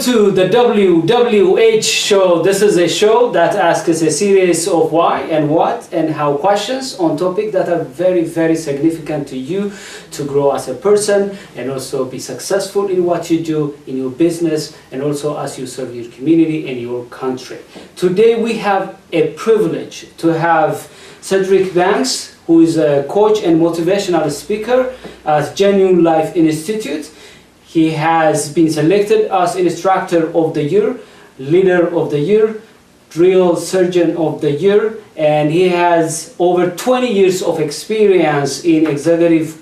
to the WWH show. This is a show that asks a series of why and what and how questions on topics that are very, very significant to you to grow as a person and also be successful in what you do in your business and also as you serve your community and your country. Today we have a privilege to have Sedrick Banks, who is a coach and motivational speaker at Genuine Life Institute. He has been selected as Instructor of the Year, Leader of the Year, Drill Surgeon of the Year, and he has over 20 years of experience in executive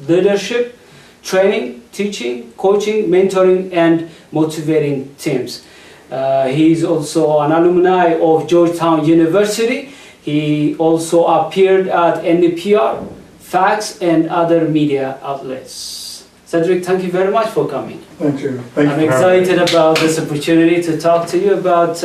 leadership, training, teaching, coaching, mentoring, and motivating teams. He is also an alumni of Georgetown University. He also appeared at NPR, Fax, and other media outlets. Sedrick, thank you very much for coming. Thank you. I'm excited about this opportunity to talk to you about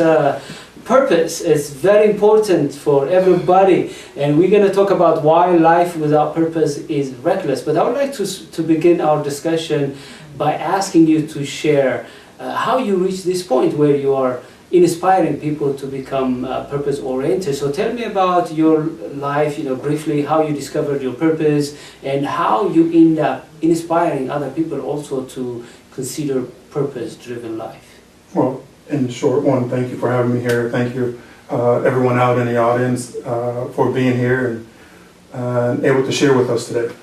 purpose. It's very important for everybody, and we're going to talk about why life without purpose is reckless. But I would like to begin our discussion by asking you to share how you reached this point where you are inspiring people to become purpose-oriented. So tell me about your life, briefly, how you discovered your purpose and how you end up inspiring other people also to consider purpose-driven life. Well, in short, one, thank you for having me here. Thank you, everyone out in the audience, for being here and able to share with us today.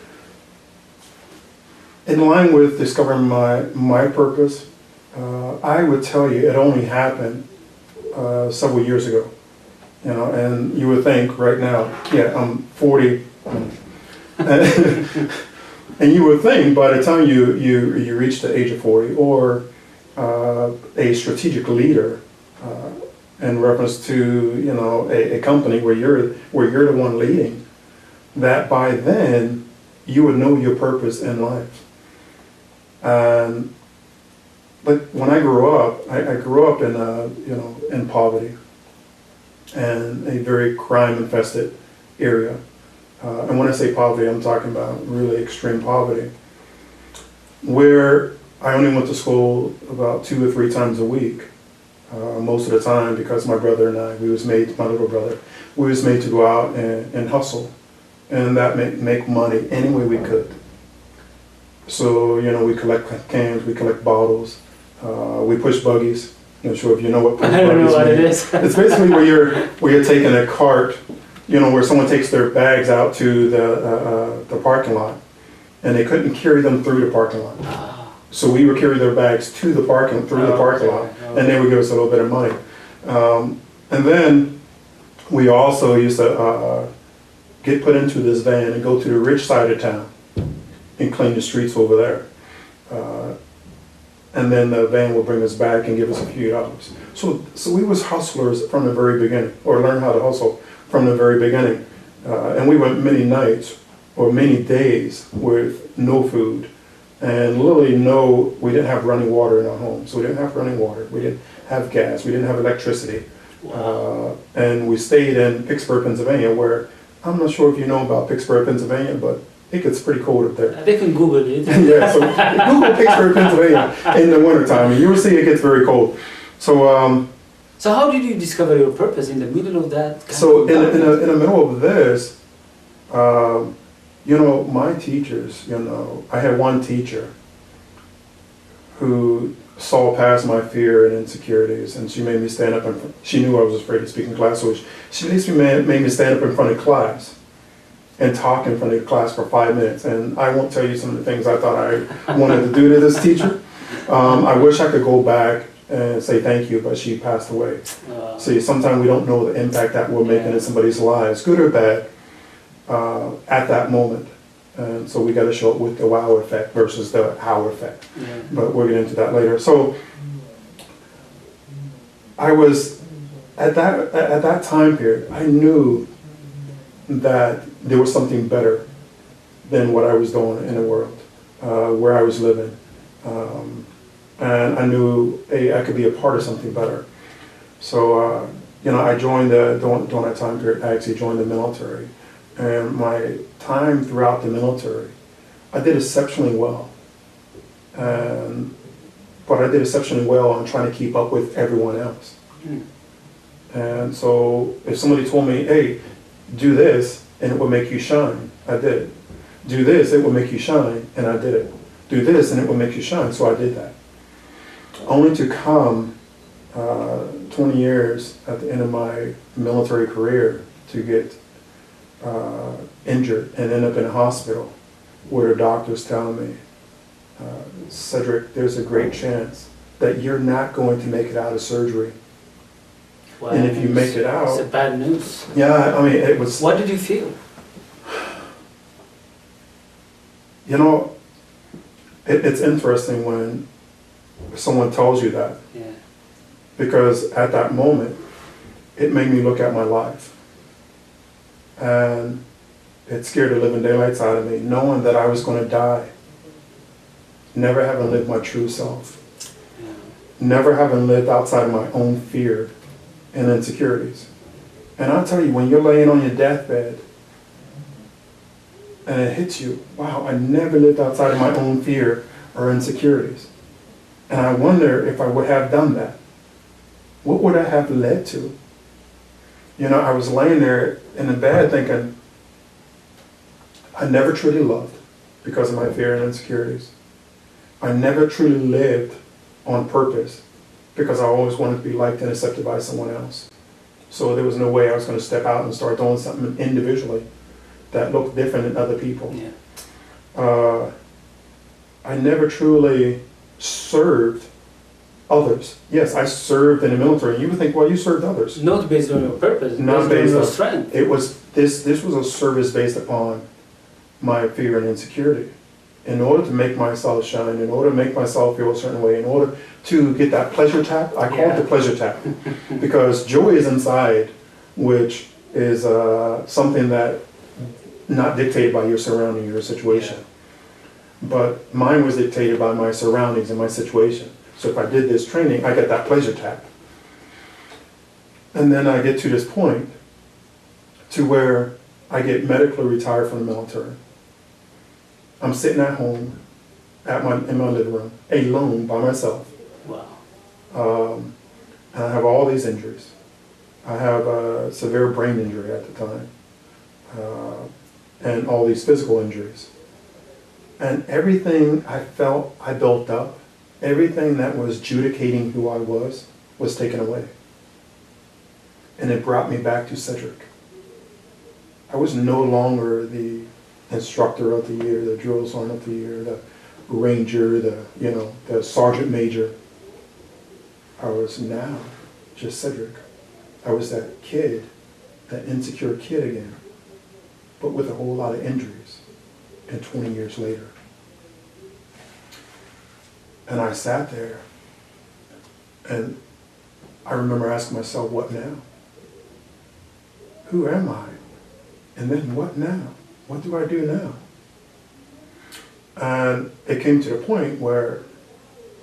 In line with discovering my purpose, I would tell you it only happened several years ago, and you would think right now, yeah, I'm 40, and you would think by the time you reach the age of 40 or a strategic leader in reference to a company where you're the one leading, that by then you would know your purpose in life. But when I grew up, I grew up in in poverty and a very crime-infested area. And when I say poverty, I'm talking about really extreme poverty, where I only went to school about 2 or 3 times a week, most of the time because my brother and I, my little brother, we was made to go out and hustle, and that make money any way we could. So we collect cans, we collect bottles. We push buggies. I'm not sure if you know what push buggies I don't know what mean. it is. It's basically where you're taking a cart, where someone takes their bags out to the parking lot, and they couldn't carry them through the parking lot. So we would carry their bags to the parking lot, and they would give us a little bit of money. And then we also used to get put into this van and go to the rich side of town and clean the streets over there. And then the van would bring us back and give us a few dollars. So we was hustlers from the very beginning, or learned how to hustle from the very beginning. And we went many nights or many days with no food. And literally we didn't have running water in our home. So we didn't have running water. We didn't have gas. We didn't have electricity. Wow. And we stayed in Pittsburgh, Pennsylvania, where I'm not sure if you know about Pittsburgh, Pennsylvania, but it gets pretty cold up there. They can Google it. Yeah, so Google Pittsburgh, Pennsylvania in the wintertime, and you will see it gets very cold. So how did you discover your purpose in the middle of that? So in the middle of this, my teachers, I had one teacher who saw past my fear and insecurities, and she made me stand up in front. She knew I was afraid to speak in class, so she basically made me stand up in front of class and talk in front of the class for 5 minutes. And I won't tell you some of the things I thought I wanted to do to this teacher. I wish I could go back and say thank you, but she passed away. See, sometimes we don't know the impact that we're making in somebody's lives, good or bad, at that moment. And so we got to show it with the wow effect versus the how effect. Yeah. But we'll get into that later. So I was, at that time period, I knew that there was something better than what I was doing in the world, where I was living. And I knew I could be a part of something better. So, I joined during that time period, I actually joined the military. And my time throughout the military, I did exceptionally well. And but I did exceptionally well on trying to keep up with everyone else. And so if somebody told me, hey, do this and it will make you shine, I did it. Do this, it will make you shine, and I did it. Do this and it will make you shine, so I did that. Only to come 20 years at the end of my military career to get injured and end up in a hospital where the doctor's telling me, Sedrick, there's a great chance that you're not going to make it out of surgery. Wow. And if you make it out... It's a bad news. Yeah, I mean, it was... What did you feel? You know, it's interesting when someone tells you that. Yeah. Because at that moment, it made me look at my life. And it scared the living daylights out of me, knowing that I was going to die. Never having lived my true self. Yeah. Never having lived outside of my own fear and insecurities. And I'll tell you, when you're laying on your deathbed and it hits you, wow, I never lived outside of my own fear or insecurities. And I wonder if I would have done that. What would I have led to? You know, I was laying there in the bed thinking, I never truly loved because of my fear and insecurities. I never truly lived on purpose because I always wanted to be liked and accepted by someone else. So there was no way I was going to step out and start doing something individually that looked different than other people. Yeah. I never truly served others. Yes, I served in the military. You would think, well, you served others. Not based on your purpose, Not based on your on strength. It was this was a service based upon my fear and insecurity. In order to make myself shine, in order to make myself feel a certain way, in order to get that pleasure tap, I call it the pleasure tap. Because joy is inside, which is something that not dictated by your surrounding, your situation. But mine was dictated by my surroundings and my situation. So if I did this training, I get that pleasure tap. And then I get to this point to where I get medically retired from the military. I'm sitting at home in my living room, alone by myself. Wow. And I have all these injuries. I have a severe brain injury at the time, and all these physical injuries. And everything I felt I built up, everything that was adjudicating who I was taken away. And it brought me back to Sedrick. I was no longer the instructor of the year, the drill sergeant of the year, the ranger, the sergeant major. I was now just Sedrick. I was that kid, that insecure kid again, but with a whole lot of injuries, and 20 years later. And I sat there, and I remember asking myself, what now? Who am I? And then what now? What do I do now? And it came to the point where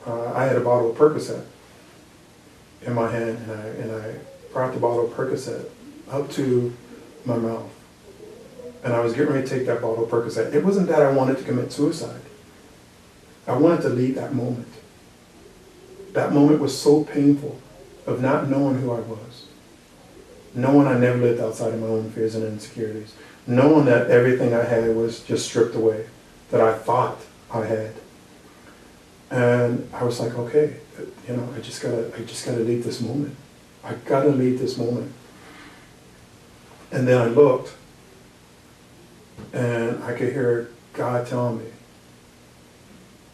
I had a bottle of Percocet in my hand, and I brought the bottle of Percocet up to my mouth. And I was getting ready to take that bottle of Percocet. It wasn't that I wanted to commit suicide. I wanted to leave that moment. That moment was so painful of not knowing who I was. Knowing I never lived outside of my own fears and insecurities. Knowing that everything I had was just stripped away, that I thought I had. And I was like, okay, I just gotta leave this moment. I gotta leave this moment. And then I looked, and I could hear God telling me,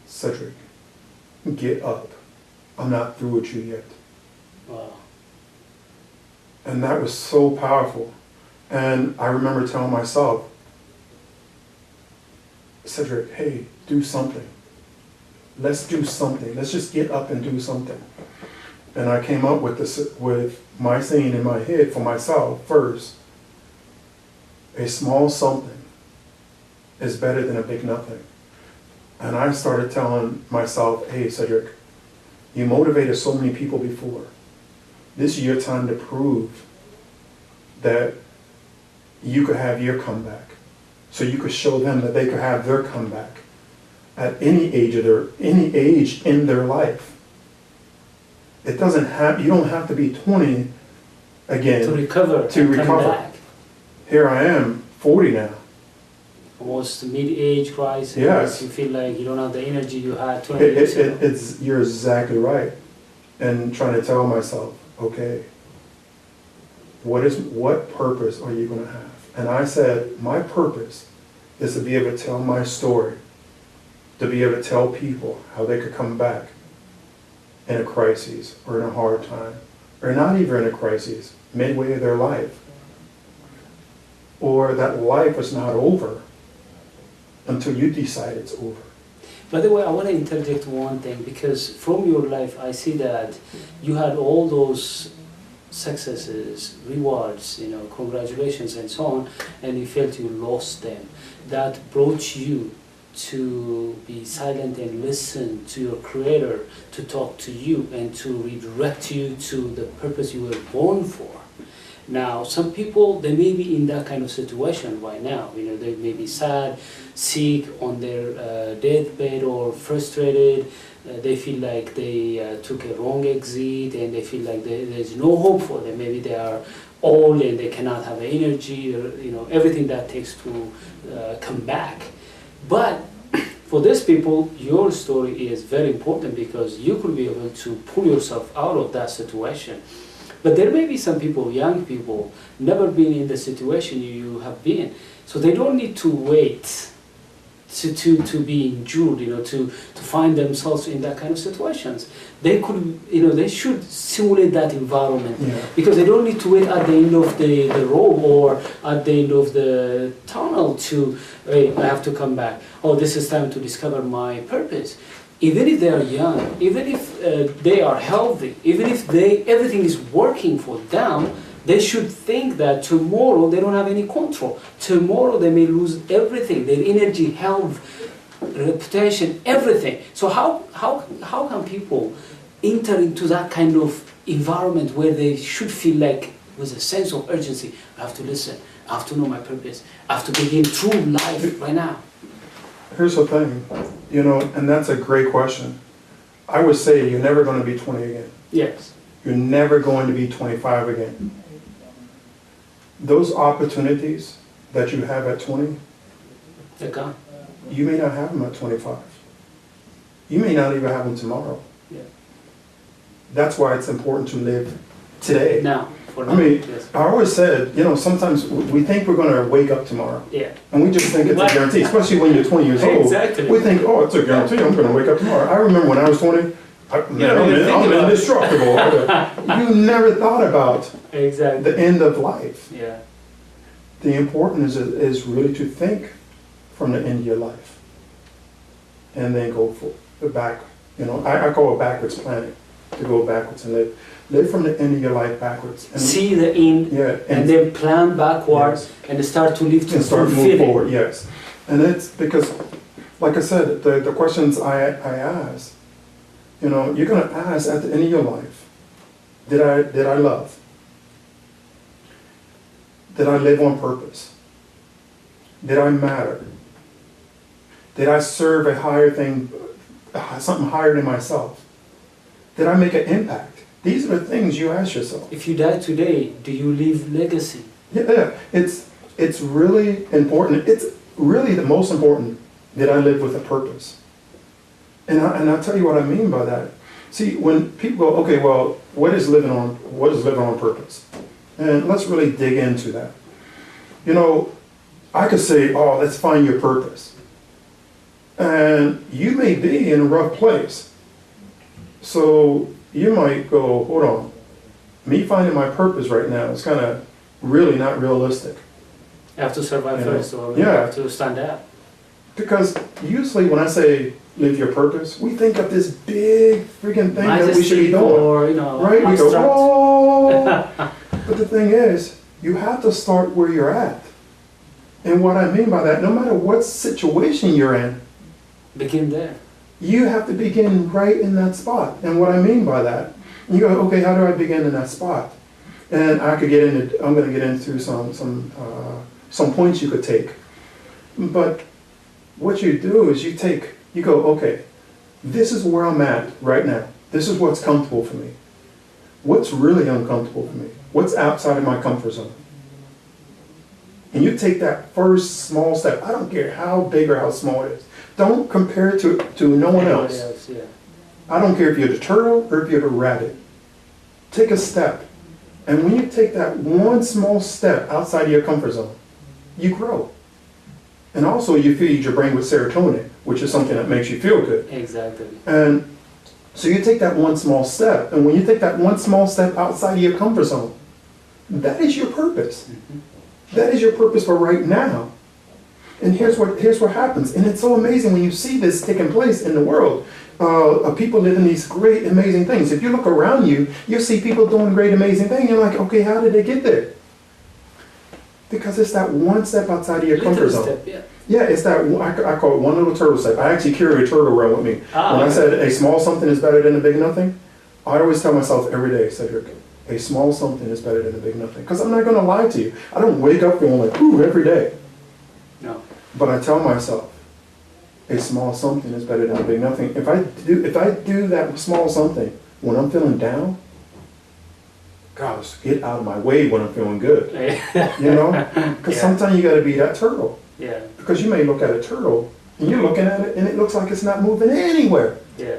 Sedrick, get up. I'm not through with you yet. Wow. And that was so powerful. And I remember telling myself, Sedrick, hey, do something. Let's do something. Let's just get up and do something. And I came up with my saying in my head for myself first, a small something is better than a big nothing. And I started telling myself, hey, Sedrick, you motivated so many people before. This is your time to prove that you could have your comeback. So you could show them that they could have their comeback at any age in their life. it doesn't have, you don't have to be 20 again. To recover. To and recover. Come back. Here I am, 40 now. Almost mid-age crisis. Yes. You feel like you don't have the energy you had 20 years ago. You're exactly right. And trying to tell myself, okay, what purpose are you going to have? And I said, my purpose is to be able to tell my story, to be able to tell people how they could come back in a crisis or in a hard time, or not even in a crisis, midway of their life, or that life is not over until you decide it's over. By the way, I want to interject one thing, because from your life I see that you had all those successes, rewards, congratulations and so on, and you felt you lost them. That brought you to be silent and listen to your Creator, to talk to you and to redirect you to the purpose you were born for. Now, some people, they may be in that kind of situation right now. They may be sad, sick, on their deathbed, or frustrated. They feel like they took a wrong exit, and they feel like there's no hope for them. Maybe they are old and they cannot have energy, or everything that takes to come back. But for these people, your story is very important, because you could be able to pull yourself out of that situation. But there may be some people, young people, never been in the situation you have been. So they don't need to wait to be injured, to find themselves in that kind of situations. They could, they should simulate that environment. Yeah. Because they don't need to wait at the end of the road or at the end of the tunnel to, hey, I have to come back. Oh, this is time to discover my purpose. Even if they are young, even if they are healthy, even if everything is working for them, they should think that tomorrow they don't have any control. Tomorrow they may lose everything, their energy, health, reputation, everything. So how can people enter into that kind of environment where they should feel like, with a sense of urgency, I have to listen, I have to know my purpose, I have to begin true life right now? Here's the thing, and that's a great question. I would say you're never going to be 20 again. Yes. You're never going to be 25 again. Those opportunities that you have at 20, They're gone. you may not have them at 25. You may not even have them tomorrow. Yeah. That's why it's important to live today. Now. I mean, yes. I always said, sometimes we think we're going to wake up tomorrow. Yeah. And we just think it's a guarantee, especially when you're 20 years old. Exactly. We think, oh, it's a guarantee, I'm going to wake up tomorrow. I remember when I was 20, I'm indestructible. You never thought about Exactly. the end of life. Yeah. The importance is really to think from the end of your life and then go back. I call it backwards planning, to go backwards and live from the end of your life backwards. And see the end, yeah, and then plan backwards, yes. and start to live to and start fulfill moving it. forward. Yes, and it's because, like I said, the questions I ask, you're going to ask at the end of your life, did I love? Did I live on purpose? Did I matter? Did I serve a higher thing, something higher than myself? Did I make an impact? These are the things you ask yourself. If you die today, do you leave legacy? Yeah, it's really important. It's really the most important. Did I live with a purpose? And I'll tell you what I mean by that. See, when people go, okay, well, what is living on purpose? And let's really dig into that. I could say, oh, let's find your purpose. And you may be in a rough place. So you might go, hold on, me finding my purpose right now is kind of really not realistic. You have to survive first, or you Yeah. have to stand out. Because usually when I say live your purpose, we think of this big freaking thing that we should be doing. Or, Right? We go, abstract. oh! But the thing is, you have to start where you're at. And what I mean by that, no matter what situation you're in, Begin there. you have to begin right in that spot. And what I mean by that, you go, okay, how do I begin in that spot? And I'm going to get into some points you could take. But what you do is you go, okay, this is where I'm at right now. This is what's comfortable for me. what's really uncomfortable for me? What's outside of my comfort zone? And you take that first small step. I don't care how big or how small it is. Don't compare it to no one else. Yeah. I don't care if you're the turtle or if you're the rabbit. Take a step. And when you take that one small step outside of your comfort zone, you grow. And also you feed your brain with serotonin, which is something that makes you feel good. Exactly. And so you take that one small step. And when you take that one small step outside of your comfort zone, that is your purpose. Mm-hmm. That is your purpose for right now. And here's what happens. And it's so amazing when you see this taking place in the world. Of people living these great, amazing things. If you look around you, you'll see people doing great, amazing things. You're like, okay, how did they get there? Because it's that one step outside of your comfort zone. Step, yeah. Yeah, it's that, I call it one little turtle step. I actually carry a turtle around with me. When I said a small something is better than a big nothing, I always tell myself every day, Sedrick, a small something is better than a big nothing. Because I'm not going to lie to you. I don't wake up feeling like, ooh, every day. No. But I tell myself, a small something is better than a big nothing. If I do that small something when I'm feeling down, gosh, get out of my way when I'm feeling good. You know? Because sometimes you got to be that turtle. Yeah. Because you may look at a turtle and you're looking at it and it looks like it's not moving anywhere. Yeah.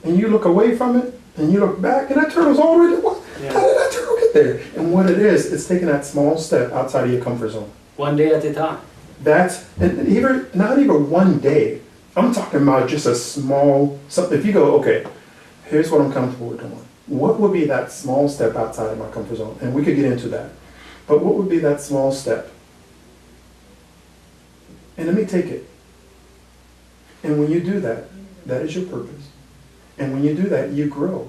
And you look away from it and you look back and that turtle's already, what? Yeah. How did that turtle get there? And what it is, it's taking that small step outside of your comfort zone. One day at a time. And even not even one day. I'm talking about just a small something. If you go, okay, here's what I'm comfortable with doing. What would be that small step outside of my comfort zone? And we could get into that. But what would be that small step? And let me take it. And when you do that, that is your purpose. And when you do that, you grow.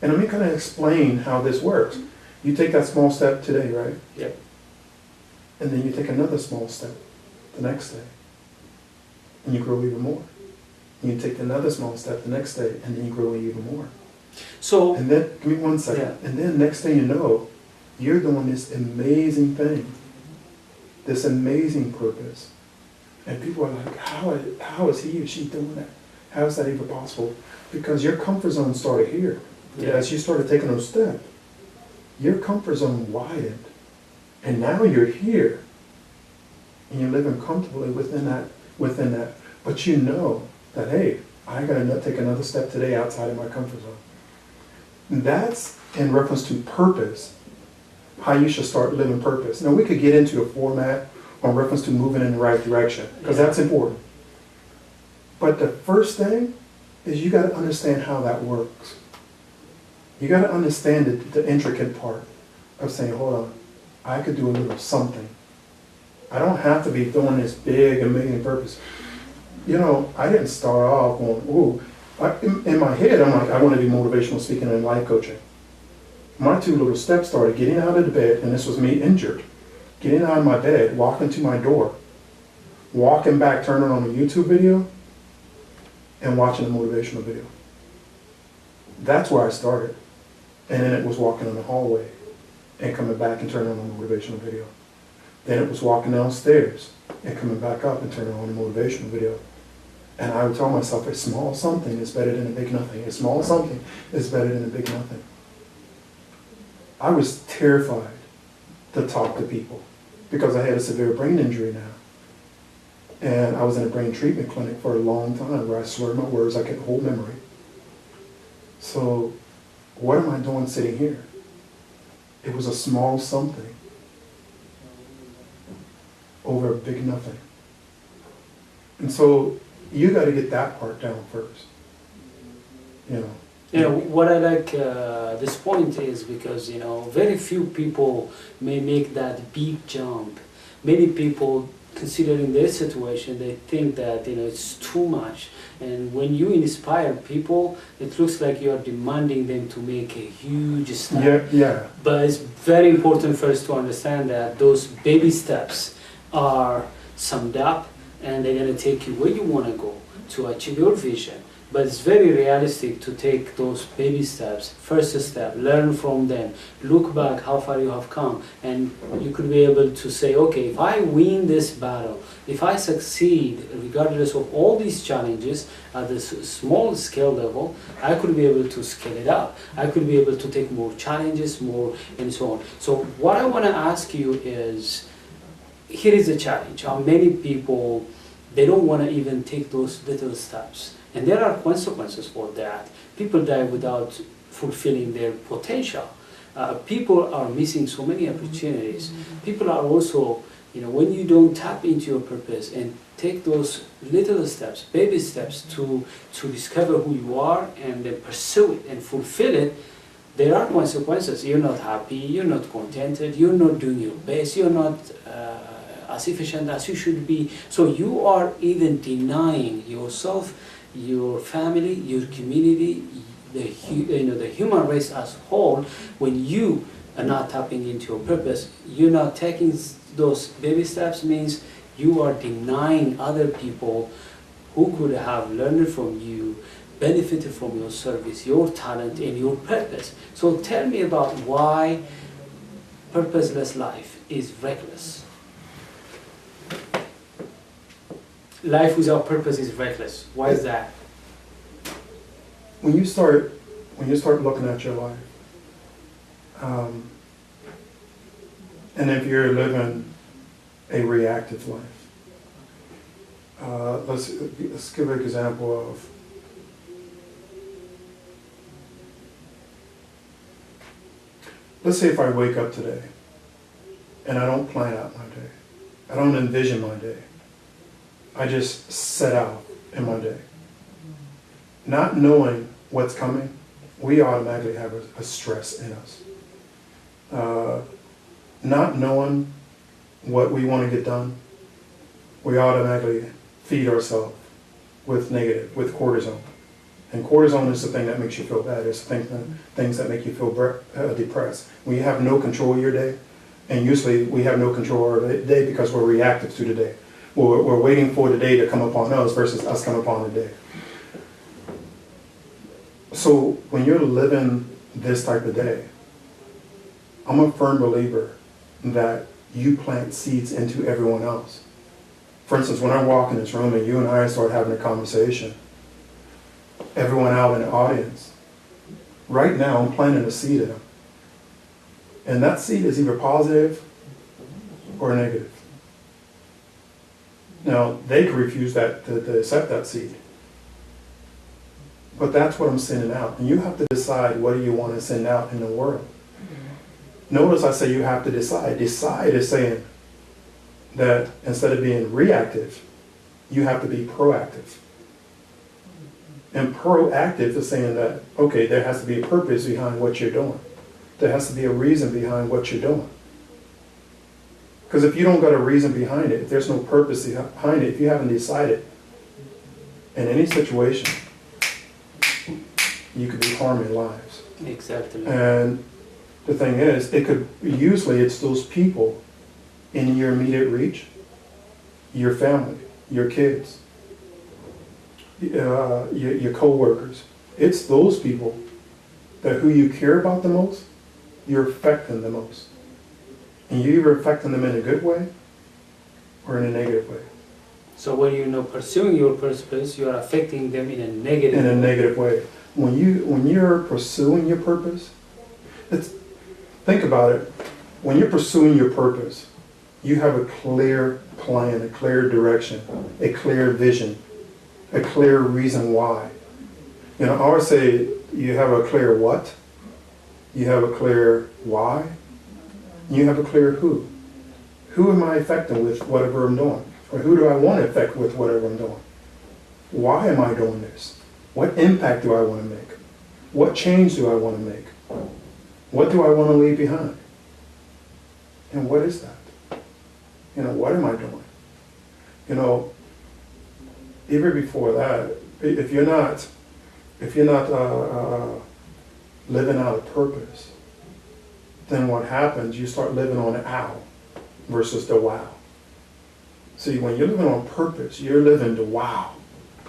And let me kind of explain how this works. You take that small step today, right? Yep. And then you take another small step the next day. And you grow even more. And you take another small step the next day, and then you grow even more. So, and then, give me 1 second. Yeah. And then next thing you know, you're doing this amazing thing, this amazing purpose. And people are like, how is he or she doing that? How is that even possible? Because your comfort zone started here. Yeah. As you started taking those steps, your comfort zone widened. And now you're here. And you're living comfortably within that. But you know that, hey, I got to take another step today outside of my comfort zone. And that's in reference to purpose, how you should start living purpose. Now, we could get into a format on reference to moving in the right direction, because that's important. But the first thing is you got to understand how that works. You got to understand the intricate part of saying, hold on, I could do a little something. I don't have to be doing this big, amazing purpose. You know, I didn't start off going, ooh, in my head, I'm like, I want to do motivational speaking and life coaching. My 2 little steps started getting out of the bed, and this was me injured. Getting out of my bed, walking to my door, walking back, turning on a YouTube video, and watching a motivational video. That's where I started. And then it was walking in the hallway and coming back and turning on a motivational video. Then it was walking downstairs and coming back up and turning on a motivational video. And I would tell myself, a small something is better than a big nothing. A small something is better than a big nothing. I was terrified to talk to people because I had a severe brain injury now. And I was in a brain treatment clinic for a long time where I slurred my words, I couldn't hold memory. So what am I doing sitting here? It was a small something over a big nothing. And so you got to get that part down first. You know. Yeah, what I like this point is because, you know, very few people may make that big jump. Many people, considering their situation, they think that, you know, it's too much. And when you inspire people, it looks like you are demanding them to make a huge step. Yeah. But it's very important first to understand that those baby steps are summed up and they're going to take you where you want to go. to achieve your vision. But it's very realistic to take those baby steps, first step, learn from them, look back how far you have come, and you could be able to say, okay, if I win this battle, if I succeed regardless of all these challenges at this small scale level, I could be able to scale it up. I could be able to take more challenges, more, and so on. So what I want to ask you is, here is a challenge. How many people, they don't want to even take those little steps. And there are consequences for that. People die without fulfilling their potential. People are missing so many opportunities. People are also, when you don't tap into your purpose and take those little steps, baby steps to discover who you are and then pursue it and fulfill it, there are consequences. You're not happy, you're not contented, you're not doing your best, you're not as efficient as you should be. So you are even denying yourself, your family, your community, the human race as a whole. When you are not tapping into your purpose, you're not taking those baby steps, means you are denying other people who could have learned from you, benefited from your service, your talent, and your purpose. So tell me about why purposeless life is reckless. Life without purpose is reckless. Why is that? When you start looking at your life, and if you're living a reactive life, let's give an example of, let's say if I wake up today and I don't plan out my day, I don't envision my day, I just set out in my day. Not knowing what's coming, we automatically have a stress in us. Not knowing what we want to get done, we automatically feed ourselves with negative, with cortisone. And cortisone is the thing that makes you feel bad. It's things that make you feel depressed. When you have no control of your day, and usually we have no control of the day because we're reactive to the day. We're waiting for the day to come upon us versus us come upon the day. So when you're living this type of day, I'm a firm believer that you plant seeds into everyone else. For instance, when I walk in this room and you and I start having a conversation, everyone out in the audience, right now I'm planting a seed in them. And that seed is either positive or negative. Now, they could refuse to accept that seed. But that's what I'm sending out. And you have to decide what do you want to send out in the world. Notice I say you have to decide. Decide is saying that instead of being reactive, you have to be proactive. And proactive is saying that, okay, there has to be a purpose behind what you're doing. There has to be a reason behind what you're doing. Because if you don't got a reason behind it, if there's no purpose behind it, if you haven't decided in any situation, you could be harming lives. Exactly. And the thing is, usually it's those people in your immediate reach, your family, your kids, your co-workers. It's those people that who you care about the most, you're affecting the most. And you're either affecting them in a good way or in a negative way. So when you're not pursuing your purpose, you are affecting them in a negative way. In a negative way. When you're pursuing your purpose, think about it. When you're pursuing your purpose, you have a clear plan, a clear direction, a clear vision, a clear reason why. I always say you have a clear what, you have a clear why, you have a clear who. Who am I affecting with whatever I'm doing? Or who do I want to affect with whatever I'm doing? Why am I doing this? What impact do I want to make? What change do I want to make? What do I want to leave behind? And what is that? What am I doing? Even before that, if you're not living out a purpose, then what happens, you start living on the ow versus the wow. See, when you're living on purpose, you're living the wow.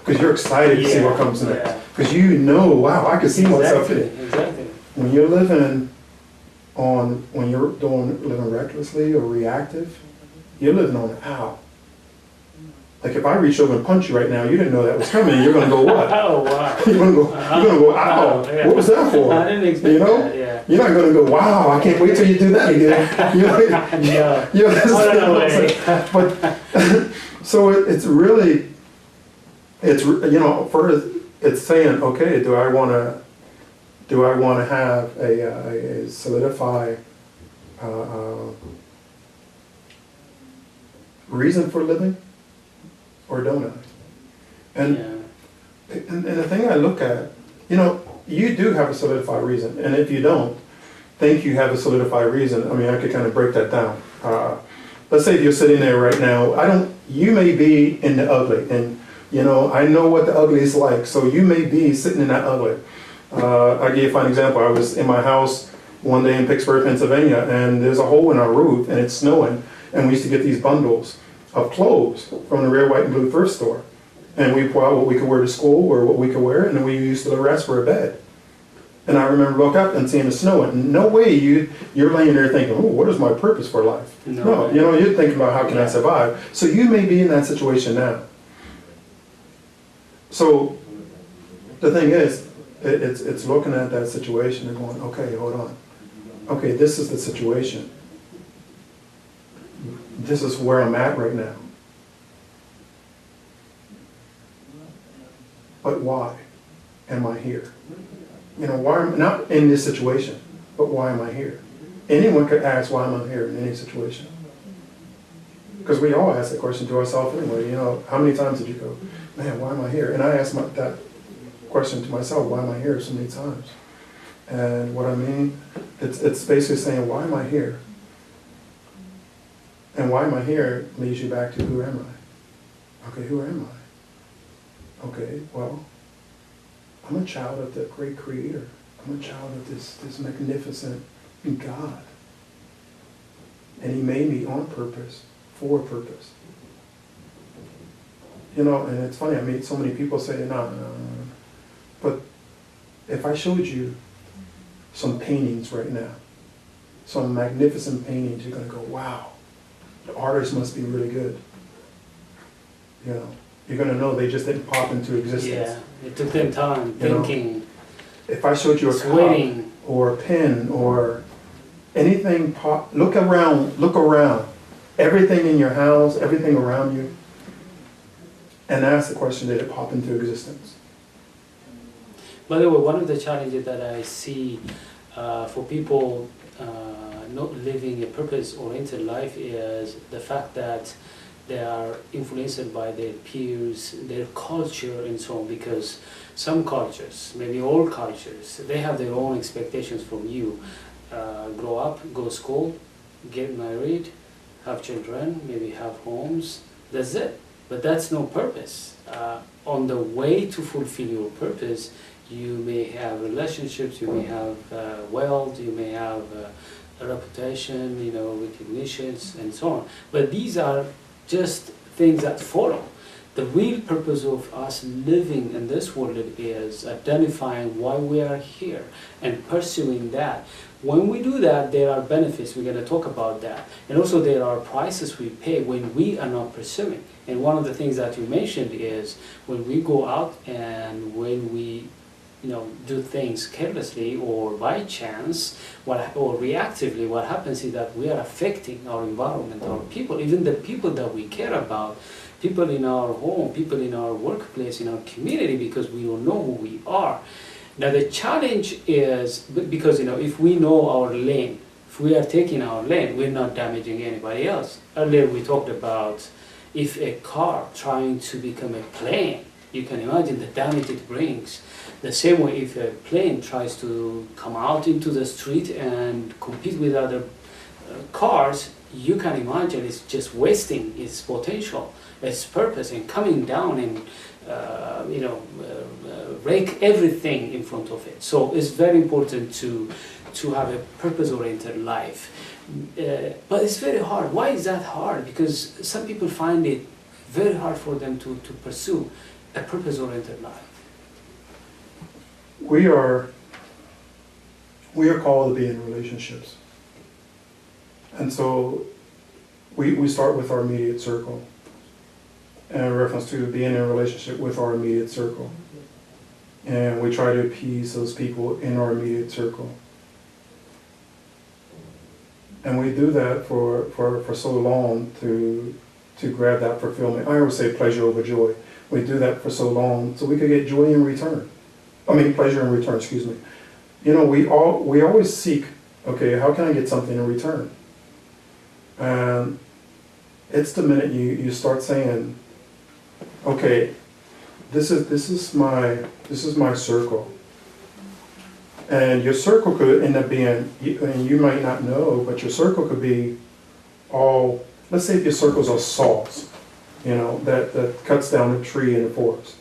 because you're excited to see what comes next. Yeah. Because you know, wow, I can see myself in it. Exactly. When you're living living recklessly or reactive, you're living on how. Like if I reach over and punch you right now, you didn't know that was coming. You're gonna go what? Oh wow! You're gonna go ow! Yeah. What was that for? I didn't expect you know? that. Yeah. You're not gonna go wow! I can't wait till you do that again. You know? No. You understand what I'm saying? But so it's really, first it's saying, okay, do I want to have a solidified reason for living, or don't I? And the thing I look at, you do have a solidified reason, and if you don't think you have a solidified reason, I mean, I could kind of break that down. Let's say if you're sitting there right now, you may be in the ugly, and I know what the ugly is like, so you may be sitting in that ugly. I'll give you a fine example. I was in my house one day in Pittsburgh, Pennsylvania, and there's a hole in our roof, and it's snowing, and we used to get these bundles of clothes from the red, white, and blue thrift store. And we pull out what we could wear to school or what we could wear, and then we used the rest for a bed. And I remember woke up and seeing it snowing. No way you're laying there thinking, oh, what is my purpose for life? No, you're thinking about how can I survive. So you may be in that situation now. So the thing is, it's looking at that situation and going, okay, hold on. Okay, this is the situation. This is where I'm at right now. But why am I here? Why am I not in this situation, but why am I here? Anyone could ask why I'm here in any situation. Because we all ask that question to ourselves anyway. How many times did you go, man, why am I here? And I ask that question to myself, why am I here so many times? And what I mean, it's basically saying, why am I here? And why am I here leads you back to who am I? Okay, who am I? Okay, well, I'm a child of the great Creator. I'm a child of this magnificent God. And He made me on purpose, for a purpose. And it's funny, I mean, so many people say, no. But if I showed you some paintings right now, some magnificent paintings, you're going to go, wow, the artist must be really good. You're going to know they just didn't pop into existence. Yeah, it took them time thinking. If I showed you a cup or a pen or anything, look around, everything in your house, everything around you, and ask the question, did it pop into existence? By the way, one of the challenges that I see for people not living a purpose-oriented life is the fact that they are influenced by their peers, their culture, and so on. Because some cultures, maybe all cultures, they have their own expectations from you. Grow up, go to school, get married, have children, maybe have homes. That's it. But that's no purpose. On the way to fulfill your purpose, you may have relationships, you may have wealth, you may have a reputation, recognitions, and so on. But these are just things that follow. The real purpose of us living in this world is identifying why we are here and pursuing that. When we do that, there are benefits. We're going to talk about that. And also there are prices we pay when we are not pursuing. And one of the things that you mentioned is when we go out and when we do things carelessly or by chance or reactively, what happens is that we are affecting our environment, our people, even the people that we care about, people in our home, people in our workplace, in our community, because we don't know who we are. Now the challenge is, because if we know our lane, if we are taking our lane, we're not damaging anybody else. Earlier we talked about if a car trying to become a plane, you can imagine the damage it brings. The same way if a plane tries to come out into the street and compete with other cars, you can imagine it's just wasting its potential, its purpose, and coming down and rake everything in front of it. So it's very important to have a purpose-oriented life. But it's very hard. Why is that hard? Because some people find it very hard for them to pursue. a purpose-oriented life? We are called to be in relationships. And so we start with our immediate circle, in reference to being in a relationship with our immediate circle. And we try to appease those people in our immediate circle. And we do that for so long to grab that fulfillment. I always say pleasure over joy. We do that for so long so we could get joy in return. I mean, pleasure in return, excuse me. You know, we always seek, okay, how can I get something in return? And it's the minute you start saying, okay, this is my circle. And your circle could end up being, and you might not know, but your circle could be all, let's say if your circles are saws, you know, that cuts down a tree in the forest.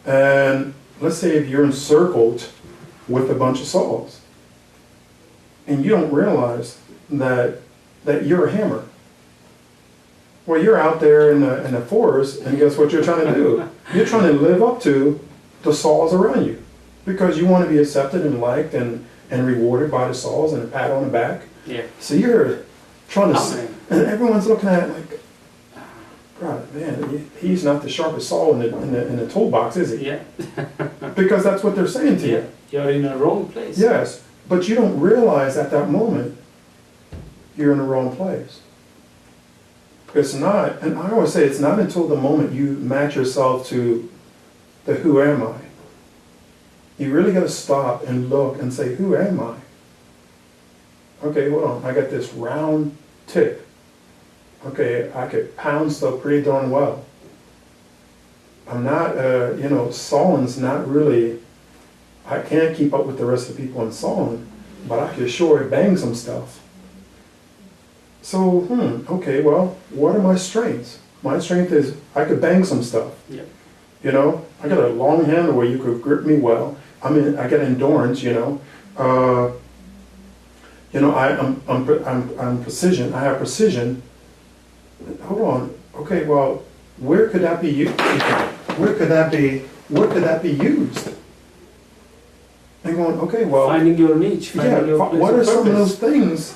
And let's say if you're encircled with a bunch of saws, and you don't realize that you're a hammer. Well, you're out there in the forest, and guess what you're trying to do? You're trying to live up to the saws around you. Because you want to be accepted and liked and rewarded by the saws and a pat on the back. Yeah. So you're trying to, and everyone's looking at it like, God, man, he's not the sharpest saw in the toolbox, is he? Yeah. Because that's what they're saying to you. You're in the wrong place. Yes, but you don't realize at that moment you're in the wrong place. It's not, and I always say it's not until the moment you match yourself to the who am I. You really got to stop and look and say, who am I? Okay, hold on. I got this round tip. Okay, I could pound stuff pretty darn well. I'm not, sawing's not really, I can't keep up with the rest of the people in sawing, but I can sure bang some stuff. So, okay, well, what are my strengths? My strength is I could bang some stuff. Yep. You know, I got a long handle where you could grip me well. I got endurance, I'm precision. I have precision. Hold on. Okay, well, where could that be used? Where could that be used? And going, okay, well, finding your niche. What are some of those things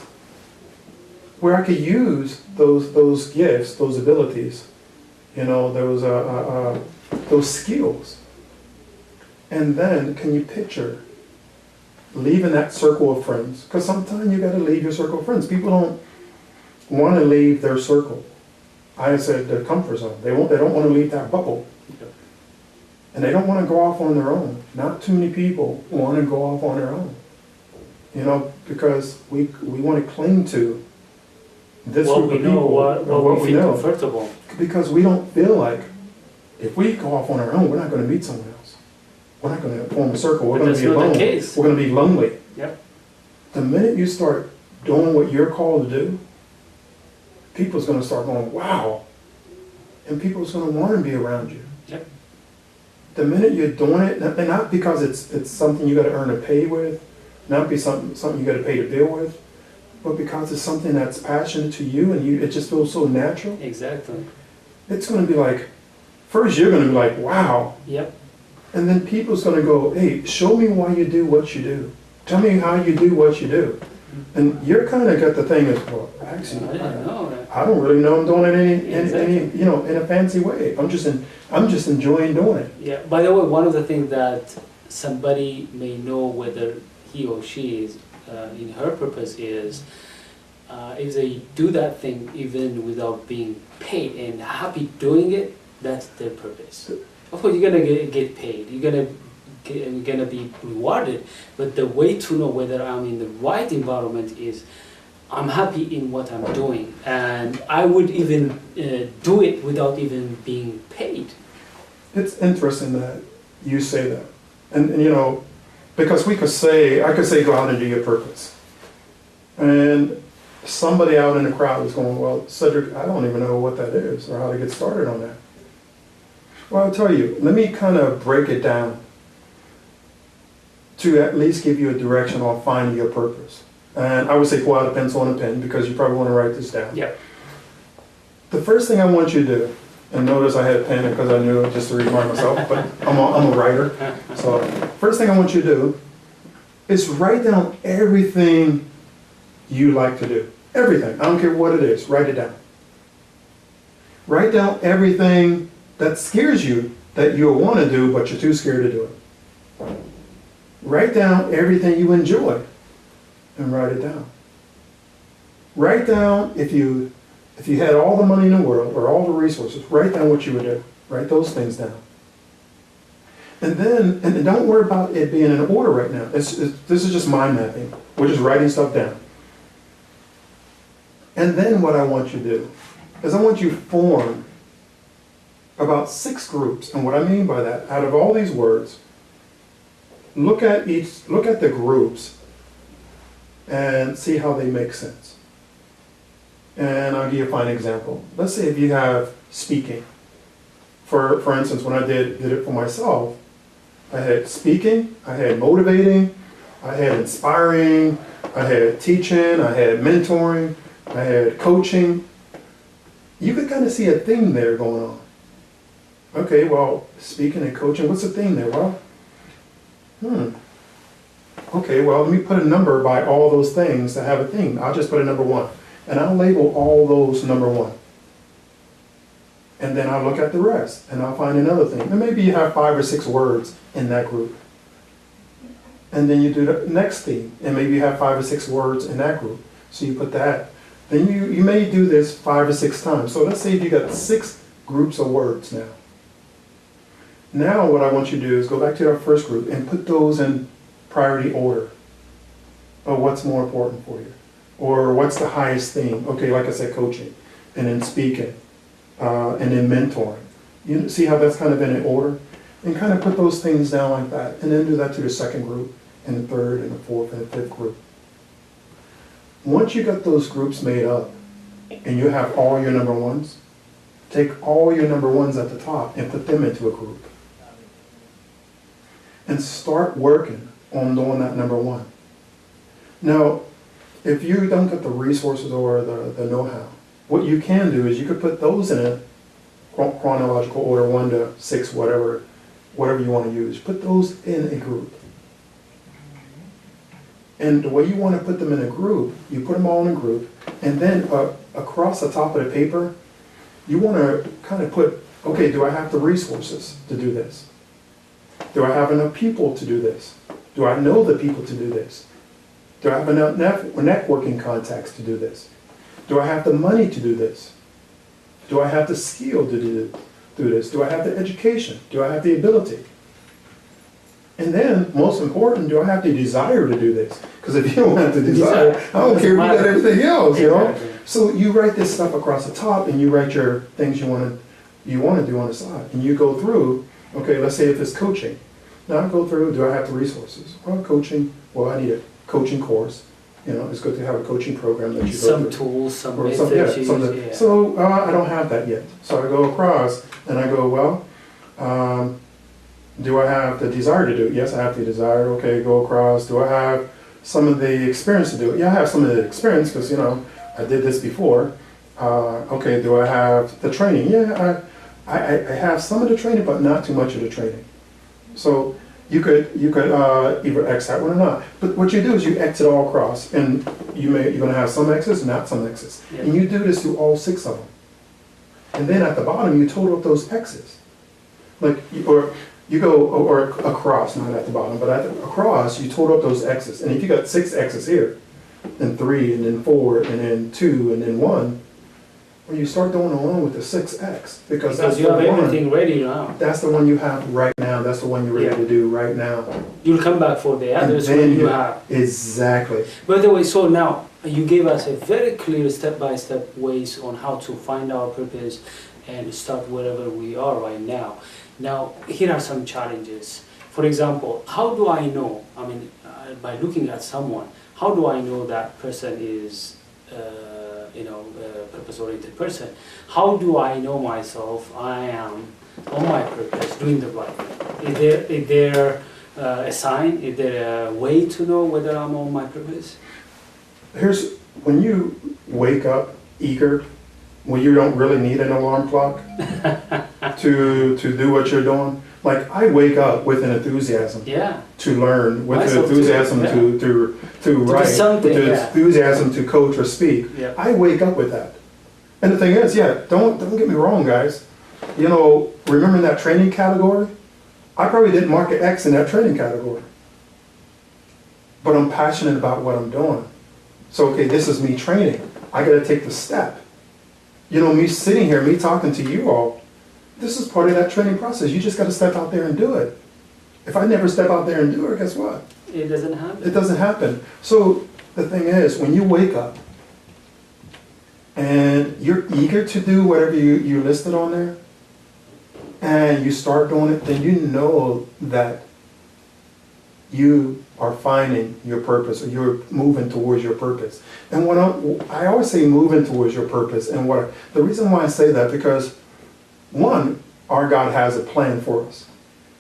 where I could use those gifts, those abilities, those skills? And then, can you picture leaving that circle of friends? Because sometimes you got to leave your circle of friends. People don't want to leave their circle. I said the comfort zone. They don't want to leave that bubble. And they don't want to go off on their own. Not too many people want to go off on their own. Because we want to cling to this group of people. What we feel comfortable. Because we don't feel like if we go off on our own, we're not going to meet someone else. We're not going to form a circle. We're going to be alone. We're going to be lonely. Yep. The minute you start doing what you're called to do, people's going to start going, wow. And people's going to want to be around you. Yep. The minute you're doing it, and not because it's something you got to earn a pay with, not be something you got to pay to deal with, but because it's something that's passionate to you and it just feels so natural. Exactly. It's going to be like, first you're going to be like, wow. Yep. And then people's going to go, hey, show me why you do what you do. Tell me how you do what you do. And you're kind of got the thing as, well, actually, I don't really know I'm doing it in a fancy way. I'm just enjoying doing it. Yeah. By the way, one of the things that somebody may know whether he or she is in her purpose is if they do that thing even without being paid and happy doing it, that's their purpose. Of course, you're gonna get paid. You're gonna be rewarded. But the way to know whether I'm in the right environment is I'm happy in what I'm doing, and I would even do it without even being paid. It's interesting that you say that, and because I could say go out and do your purpose, and somebody out in the crowd is going, well, Sedrick, I don't even know what that is or how to get started on that. Well, I'll tell you, let me kind of break it down to at least give you a direction on finding your purpose. And I would say pull out a pencil and a pen because you probably want to write this down. Yeah. The first thing I want you to do And notice I had a pen because I knew just to remind myself, but I'm a writer. So first thing I want you to do is write down everything you like to do. Everything. I don't care what it is. Write it down. Write down everything that scares you that you'll want to do, but you're too scared to do it. Write down everything you enjoy and write it down. Write down if you had all the money in the world or all the resources, write down what you would do. Write those things down. And then don't worry about it being in order right now. This is just mind mapping. We're just writing stuff down. And then what I want you to do is I want you to form about 6 groups. And what I mean by that, out of all these words, look at the groups and see how they make sense. And I'll give you a fine example. Let's say if you have speaking. For instance, when I did it for myself, I had speaking, I had motivating, I had inspiring, I had teaching, I had mentoring, I had coaching. You could kind of see a theme there going on. Okay, well, speaking and coaching, what's the theme there? Well, okay, well, let me put a number by all those things that have a theme. I'll just put a number 1. And I'll label all those number 1. And then I'll look at the rest, and I'll find another thing. And maybe you have 5 or 6 words in that group. And then you do the next theme, and maybe you have 5 or 6 words in that group. So you put that. Then you may do this 5 or 6 times. So let's say you got 6 groups of words now. Now what I want you to do is go back to our first group and put those in priority order of what's more important for you. Or what's the highest theme? Okay, like I said, coaching, and then speaking, and then mentoring. You see how that's kind of in an order? And kind of put those things down like that. And then do that to the second group, and the third, and the fourth, and the fifth group. Once you got those groups made up, and you have all your number 1s, take all your number 1s at the top and put them into a group. And start working on doing that number 1. Now, if you don't get the resources or the know-how, what you can do is you could put those in a chronological order, 1 to 6, whatever you want to use. Put those in a group. And the way you want to put them in a group, you put them all in a group, and then across the top of the paper, you want to kind of put, okay, do I have the resources to do this? Do I have enough people to do this? Do I know the people to do this? Do I have enough networking contacts to do this? Do I have the money to do this? Do I have the skill to do this? Do I have the education? Do I have the ability? And then, most important, do I have the desire to do this? Because if you don't have the desire, I don't care if you got everything else, you know? So you write this stuff across the top, and you write your things you want to do on the side. And you go through, okay, let's say if it's coaching. Now I go through, do I have the resources? Well, coaching, well, I need a coaching course. You know, it's good to have a coaching program that you go some through. Tools, some Or methods. yeah. So I don't have that yet. So I go across and I go, well, do I have the desire to do it? Yes, I have the desire. Okay, go across. Do I have some of the experience to do it? Yeah, I have some of the experience because, you know, I did this before. Okay, do I have the training? Yeah, I have some of the training, but not too much of the training. So you could either X that one or not. But what you do is you X it all across, and you're going to have some X's, not some X's. Yeah. And you do this through all 6 of them. And then at the bottom, you total up those X's. You go across, not at the bottom, but across, you total up those X's. And if you got 6 X's here, then 3, and then 4, and then 2, and then 1, well, you start going along with the 6X. Because that's you have everything ready now. That's the one you have right now. That's the one you're ready to do right now. You'll come back for the others when you have. Exactly. By the way, so now you gave us a very clear step-by-step ways on how to find our purpose and start wherever we are right now. Now, here are some challenges. For example, how do I know, by looking at someone, how do I know that person is purpose-oriented person? How do I know myself I am on my purpose, doing the right thing? Is there a sign? Is there a way to know whether I'm on my purpose? When you wake up eager, when you don't really need an alarm clock to do what you're doing. Like I wake up with an enthusiasm Yeah. to learn, with an Myself too, enthusiasm yeah. to write, with something, an yeah. enthusiasm to coach or speak. Yeah. I wake up with that. And the thing is, yeah, don't get me wrong, guys. You know, remember that training category? I probably didn't mark an X in that training category. But I'm passionate about what I'm doing. So, okay, this is me training. I got to take the step. You know, me sitting here, me talking to you all, this is part of that training process. You just got to step out there and do it. If I never step out there and do it, guess what? It doesn't happen. It doesn't happen. So the thing is, when you wake up and you're eager to do whatever you listed on there, and you start doing it, then you know that you are finding your purpose, or you're moving towards your purpose. And when I always say moving towards your purpose, and the reason why I say that, because one, our God has a plan for us.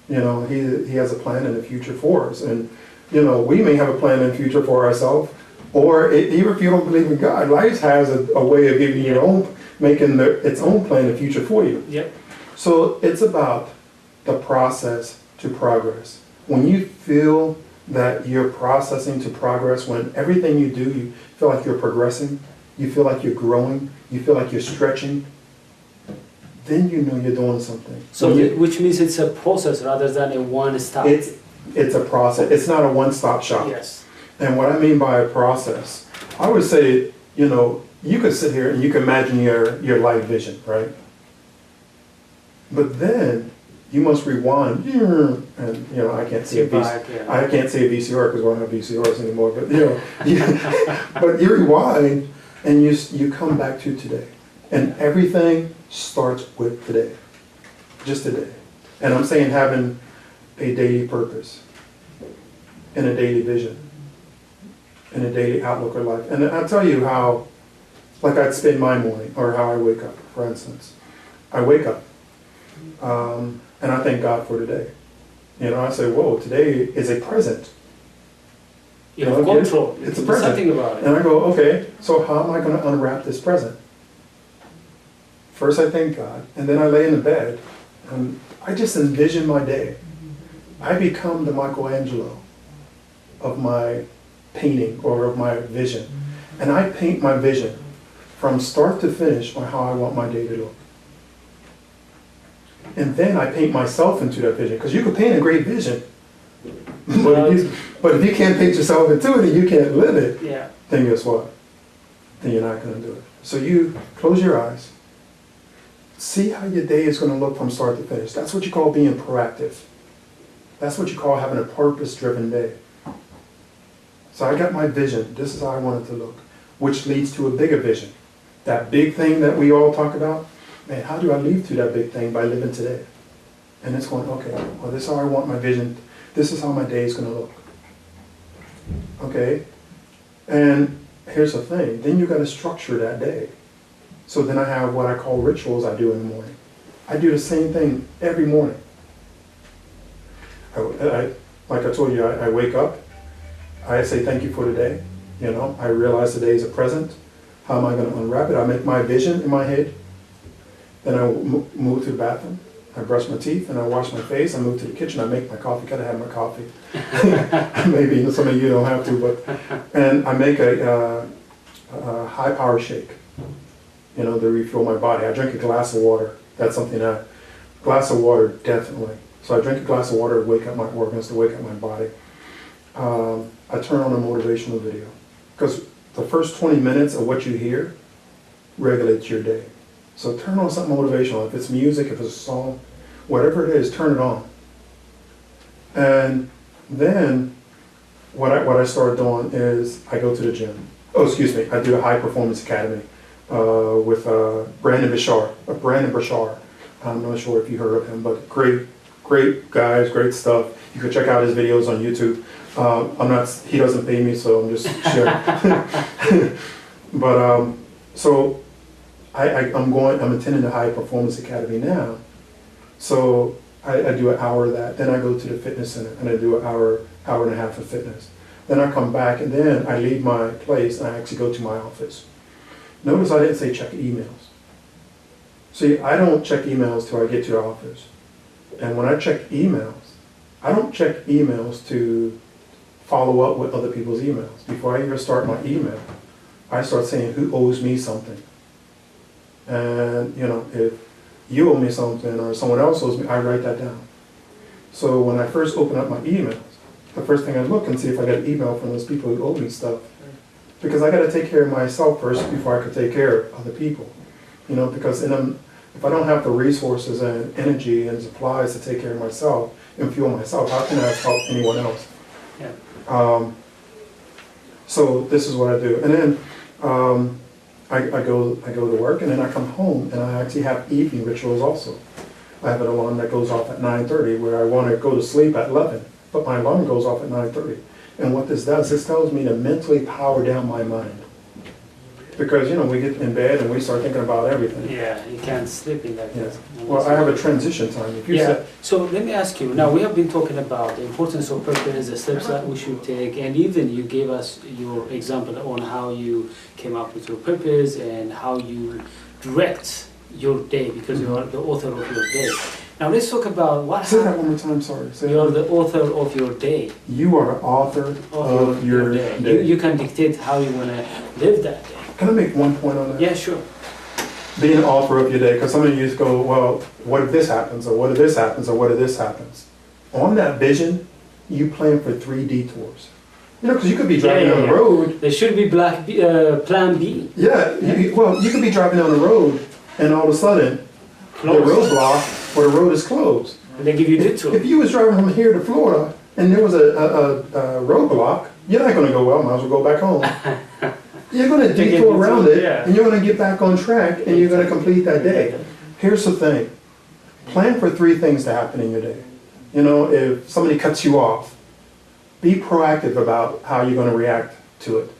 You know, he has a plan in the future for us. And, you know, we may have a plan in the future for ourselves, or even if you don't believe in God, life has a way of giving you making its own plan in the future for you. Yep. So it's about the process to progress. When you feel that you're processing to progress, when everything you do, you feel like you're progressing, you feel like you're growing, you feel like you're stretching, then you know you're doing something. So, which means it's a process rather than a one-stop. It's a process. It's not a one-stop shop. Yes. And what I mean by a process, I would say, you know, you could sit here and you can imagine your life vision, right? But then you must rewind, and you know, I can't see a VCR because we don't have VCRs anymore. But you know, but you rewind and you come back to today, and everything starts with today, just today. And I'm saying having a daily purpose, and a daily vision, and a daily outlook of life. And I'll tell you how, like I'd spend my morning, or how I wake up. For instance, I wake up. And I thank God for today. You know, I say, whoa, today is a present. You have control. It's a present. Something about it. And I go, okay, so how am I going to unwrap this present? First I thank God, and then I lay in the bed, and I just envision my day. I become the Michelangelo of my painting or of my vision. And I paint my vision from start to finish on how I want my day to look. And then I paint myself into that vision. Because you can paint a great vision, but if you can't paint yourself into it and you can't live it, then guess what? Then you're not going to do it. So you close your eyes. See how your day is going to look from start to finish. That's what you call being proactive. That's what you call having a purpose-driven day. So I got my vision. This is how I want it to look, which leads to a bigger vision. That big thing that we all talk about, man, how do I lead to that big thing? By living today. And it's going, okay, well, this is how I want my vision. This is how my day is going to look. Okay? And here's the thing. Then you got to structure that day. So then I have what I call rituals I do in the morning. I do the same thing every morning. Like I told you, I wake up. I say thank you for today. You know, I realize today is a present. How am I going to unwrap it? I make my vision in my head. Then I move to the bathroom. I brush my teeth and I wash my face. I move to the kitchen. I make my coffee. Gotta have my coffee. Maybe some of you don't have to, but and I make a high power shake. You know, to refuel my body. I drink a glass of water. That's something glass of water definitely. So I drink a glass of water to wake up my organs, to wake up my body. I turn on a motivational video because the first 20 minutes of what you hear regulates your day. So turn on something motivational. If it's music, if it's a song, whatever it is, turn it on. And then what I started doing is I go to the gym. Oh, excuse me. I do a high performance academy with Brandon Bashar. I'm not sure if you heard of him, but great guys, great stuff. You can check out his videos on YouTube. He doesn't pay me, so I'm just sharing. But so I'm attending the High Performance Academy now. So I do an hour of that. Then I go to the fitness center and I do an hour and a half of fitness. Then I come back and then I leave my place and I actually go to my office. Notice I didn't say check emails. See, I don't check emails till I get to the office. And when I check emails, I don't check emails to follow up with other people's emails. Before I even start my email, I start saying who owes me something. And, you know, if you owe me something or someone else owes me, I write that down. So when I first open up my emails, the first thing I look and see if I get an email from those people who owe me stuff. Because I got to take care of myself first before I could take care of other people. You know, because if I don't have the resources and energy and supplies to take care of myself and fuel myself, how can I help anyone else? Yeah. So this is what I do. And then I go to work, and then I come home, and I actually have evening rituals also. I have an alarm that goes off at 9:30 where I want to go to sleep at 11, but my alarm goes off at 9:30. And what this does, this tells me to mentally power down my mind. Because, you know, we get in bed and we start thinking about everything. Yeah, you can't sleep in that case. Yeah. Well, I have a transition time. If you Yeah, so let me ask you, now we have been talking about the importance of purpose, the steps that we should take, and even you gave us your example on how you came up with your purpose and how you direct your day, because you are the author of your day. Now let's talk about what Say that one more time, sorry. You are the author of your day. You are the author of your day. You can dictate how you want to live that day. Can I make one point on that? Yeah, sure. Being an author of your day, because some of you go, well, what if this happens, or what if this happens, or what if this happens? On that vision, you plan for 3 detours. You know, because you could be driving down the road. There should be plan B. Yeah, well, you could be driving down the road, and all of a sudden, the road's blocked, or the road is closed. And they give you a detour. If you was driving from here to Florida, and there was a roadblock, you're not going to go, well, might as well go back home. You're going to detour around it, and you're going to get back on track, and you're going to complete that day. Here's the thing. Plan for 3 things to happen in your day. You know, if somebody cuts you off, be proactive about how you're going to react to it.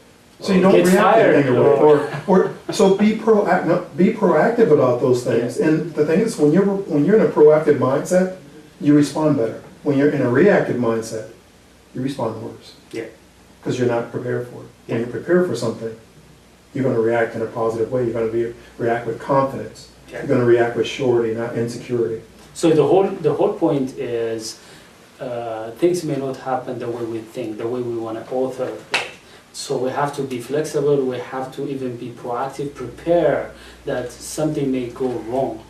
So you don't react anyway. So be proactive about those things. And the thing is, when you're in a proactive mindset, you respond better. When you're in a reactive mindset, you respond worse. Yeah. Because you're not prepared for it. When you're prepared for something, you're going to react in a positive way. You're going to react with confidence. Yeah. You're going to react with surety, not insecurity. So the whole point is things may not happen the way we think, the way we want to author it. So we have to be flexible. We have to even be proactive, prepare that something may go wrong.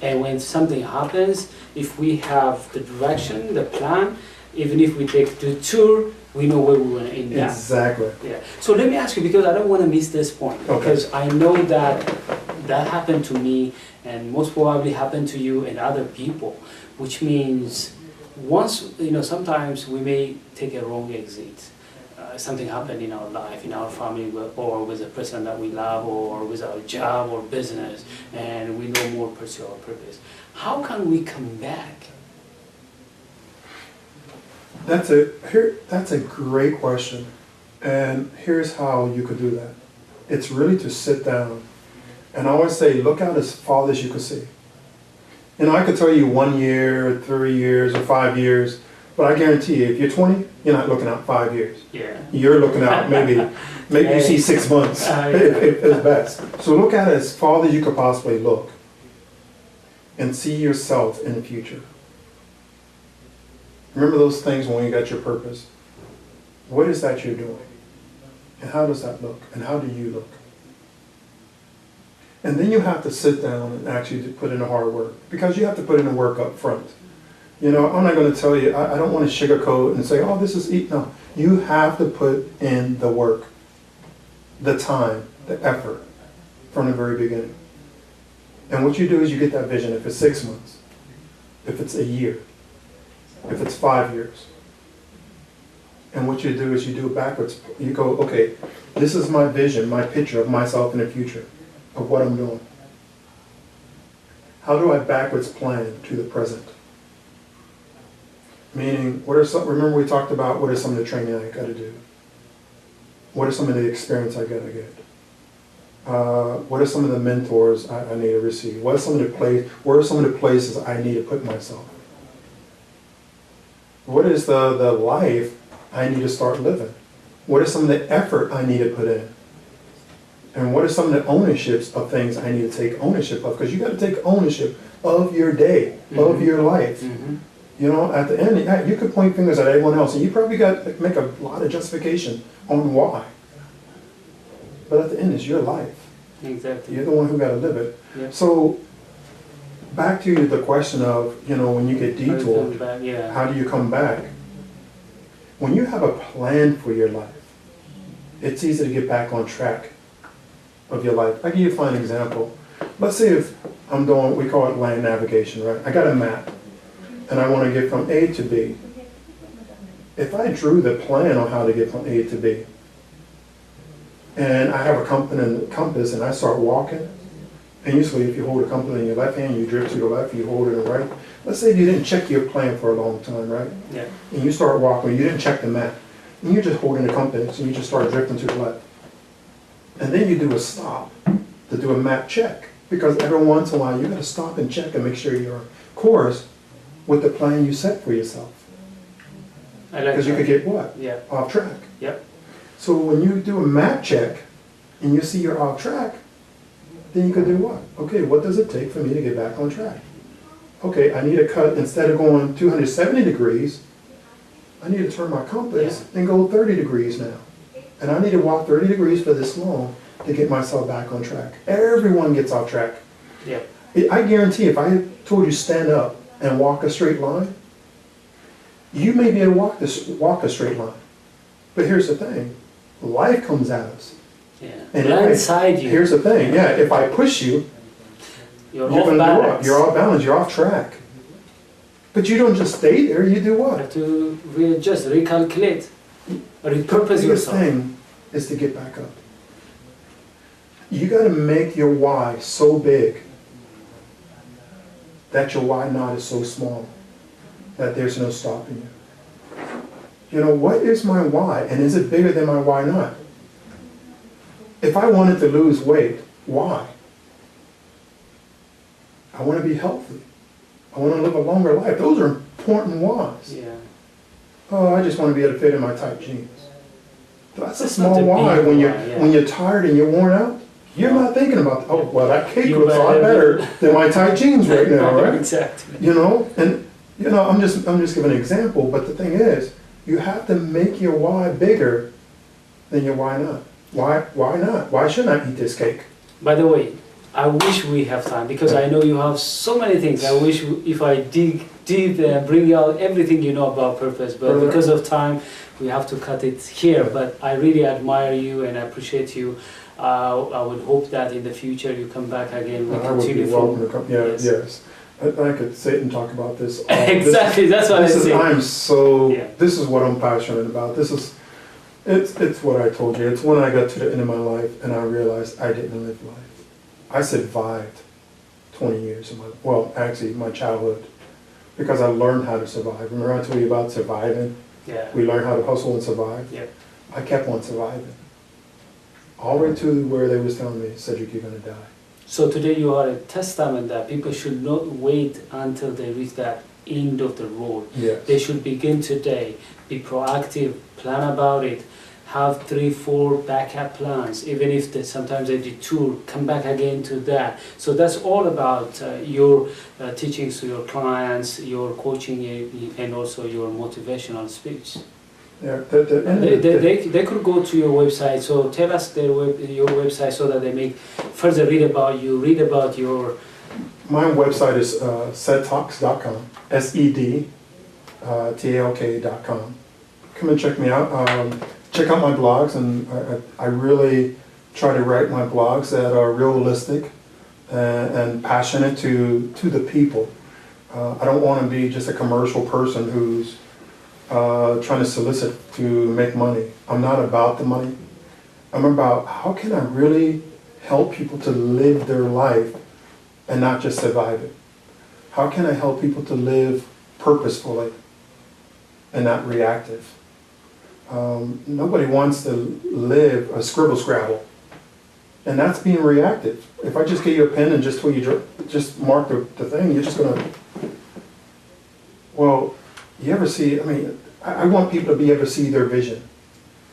And when something happens, if we have the direction, the plan, even if we take the tour, we know where we want to end up. Exactly. Yeah. So let me ask you, because I don't want to miss this point, because I know that happened to me, and most probably happened to you and other people, which means once, you know, sometimes we may take a wrong exit. Something happened in our life, in our family, or with a person that we love, or with our job or business, and we no more pursue our purpose. How can we come back? That's a great question. And here's how you could do that. It's really to sit down. And I always say, look out as far as you can see. You know, I could tell you 1 year, 3 years, or 5 years, but I guarantee you, if you're 20, you're not looking out 5 years. Yeah. You're looking out maybe you see 6 months at best. So look at it as far as you could possibly look and see yourself in the future. Remember those things when you got your purpose. What is that you're doing? And how does that look? And how do you look? And then you have to sit down and actually put in the hard work, because you have to put in the work up front. You know, I'm not going to tell you, I don't want to sugarcoat and say, oh, this is easy. No, you have to put in the work, the time, the effort from the very beginning. And what you do is you get that vision, if it's 6 months, if it's a year, if it's 5 years. And what you do is you do it backwards. You go, okay, this is my vision, my picture of myself in the future, of what I'm doing. How do I backwards plan to the present? Meaning, remember we talked about what are some of the training I got to do? What are some of the experience I got to get? What are some of the mentors I need to receive? Where are some of the places I need to put myself? What is the life I need to start living? What is some of the effort I need to put in? And what are some of the ownerships of things I need to take ownership of? Because you got to take ownership of your day, of your life. You know, at the end, yeah, you could point fingers at everyone else, and you probably got to make a lot of justification on why. But at the end, it's your life. Exactly. You're the one who got to live it. Yeah. So, back to the question of, you know, when you get How do you come detoured, back? Yeah. how do you come back? When you have a plan for your life, it's easy to get back on track of your life. I'll give you a fine example. Let's say if I'm doing, we call it land navigation, right? I got a map, and I want to get from A to B. If I drew the plan on how to get from A to B, and I have a compass and I start walking, and usually if you hold a compass in your left hand, you drift to the left, you hold it in the right. Let's say you didn't check your plan for a long time, right? Yeah. And you start walking, you didn't check the map, and you're just holding the compass, and you just start drifting to the left. And then you do a stop to do a map check, because every once in a while you got to stop and check and make sure you're on course with the plan you set for yourself. I like Because you that. could get what? Yeah. Off track. Yep. So when you do a map check and you see you're off track, then you could do what? Okay, what does it take for me to get back on track? Okay, I need to cut, instead of going 270 degrees, I need to turn my compass and go 30 degrees now. And I need to walk 30 degrees for this long to get myself back on track. Everyone gets off track. Yeah. I guarantee if I told you stand up and walk a straight line, you may be able to walk a straight line. But here's the thing, life comes at us. Yeah. And Blindside you. here's the thing, yeah, if I push you, You're you're off gonna do what? balance. You're off balance, you're off track. But you don't just stay there, you do You what? have to readjust, recalculate, repurpose The biggest yourself. thing is to get back up. You gotta make your why so big that your why not is so small that there's no stopping you. You know, what is my why, and is it bigger than my why not? If I wanted to lose weight, why? I want to be healthy. I want to live a longer life. Those are important whys. Yeah. Oh, I just want to be able to fit in my tight jeans. That's a That's not small the why. big When you're why, yeah. when you're tired and you're worn out, you're not thinking about, oh, well, that cake You looks a lot better- better than my tight jeans right now, right? Exactly. You know, and you know, I'm just giving an example, but the thing is, you have to make your why bigger than your why not. Why not? Why shouldn't I eat this cake? By the way, I wish we have time because I know you have so many things. I wish if I dig deep and bring out everything you know about purpose, but because of time, we have to cut it here. But I really admire you and I appreciate you. I would hope that in the future you come back again. We I would be continue welcome to come. Yeah, Yes. yes. I could sit and talk about this. all- Exactly, that's what I say. I'm so. Yeah. This is what I'm passionate about. This is. It's what I told you. It's when I got to the end of my life and I realized I didn't live life. I survived 20 years of my, well, actually my childhood, because I learned how to survive. Remember I told you about surviving? Yeah. We learned how to hustle and survive. Yeah. I kept on surviving. All the way to where they was telling me, Sedrick, you're gonna die. So today you are a testament that people should not wait until they reach that end of the road. Yes. They should begin today, be proactive, plan about it, have 3, 4 backup plans, even if sometimes they detour, come back again to that. So that's all about your teachings to your clients, your coaching, and also your motivational speech. Yeah, They could go to your website, so tell us your website so that they may further read about you, read about your... My website is sedtalks.com, SEDTALK.com. Come and check me out. Check out my blogs, and I really try to write my blogs that are realistic and passionate to the people. I don't want to be just a commercial person who's trying to solicit to make money. I'm not about the money. I'm about how can I really help people to live their life and not just survive it. How can I help people to live purposefully and not reactive? Nobody wants to live a scribble scrabble, and that's being reactive. If I just give you a pen and just tell you just mark the thing, you're just gonna. Well, you ever see? I mean, I want people to be able to see their vision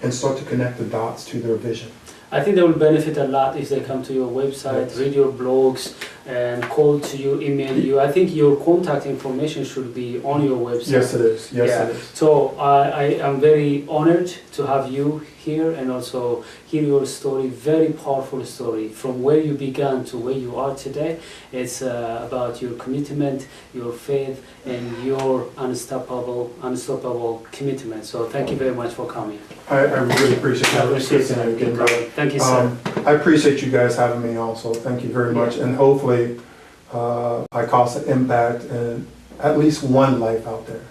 and start to connect the dots to their vision. I think they will benefit a lot if they come to your website, Yes. read your blogs, and call to you, email you. I think your contact information should be on your website. Yes, it is. Yes, Yeah. it is. So I am very honored to have you here and also hear your story, very powerful story from where you began to where you are today. It's about your commitment, your faith, and your unstoppable commitment. So thank you very much for coming. I really appreciate I that. appreciate that. Again, brother. Thank you, sir. I appreciate you guys having me also. Thank you very much. And hopefully I cause an impact in at least one life out there.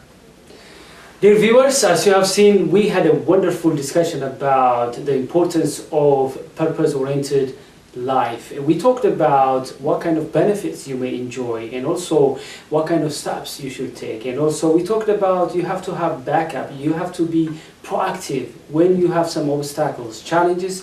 Dear viewers, as you have seen, we had a wonderful discussion about the importance of purpose-oriented life. We talked about what kind of benefits you may enjoy and also what kind of steps you should take. And also we talked about you have to have backup, you have to be proactive when you have some obstacles, challenges.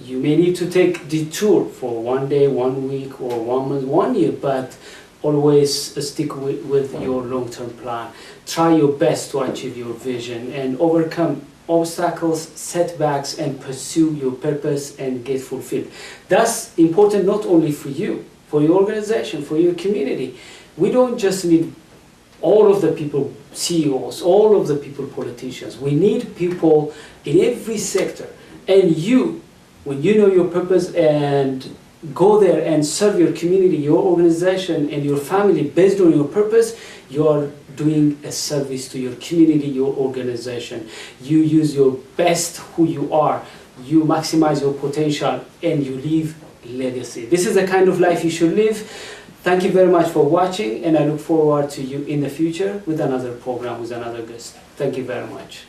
You may need to take detour for 1 day, 1 week, or 1 month, 1 year, but always stick with your long-term plan. Try your best to achieve your vision and overcome obstacles, setbacks, and pursue your purpose and get fulfilled. That's important not only for you, for your organization, for your community. We don't just need all of the people, CEOs, all of the people, politicians. We need people in every sector. And you, when you know your purpose and go there and serve your community, your organization, and your family based on your purpose, you are doing a service to your community, your organization. You use your best who you are, you maximize your potential, and you leave legacy. This is the kind of life you should live. Thank you very much for watching, and I look forward to you in the future with another program, with another guest. Thank you very much.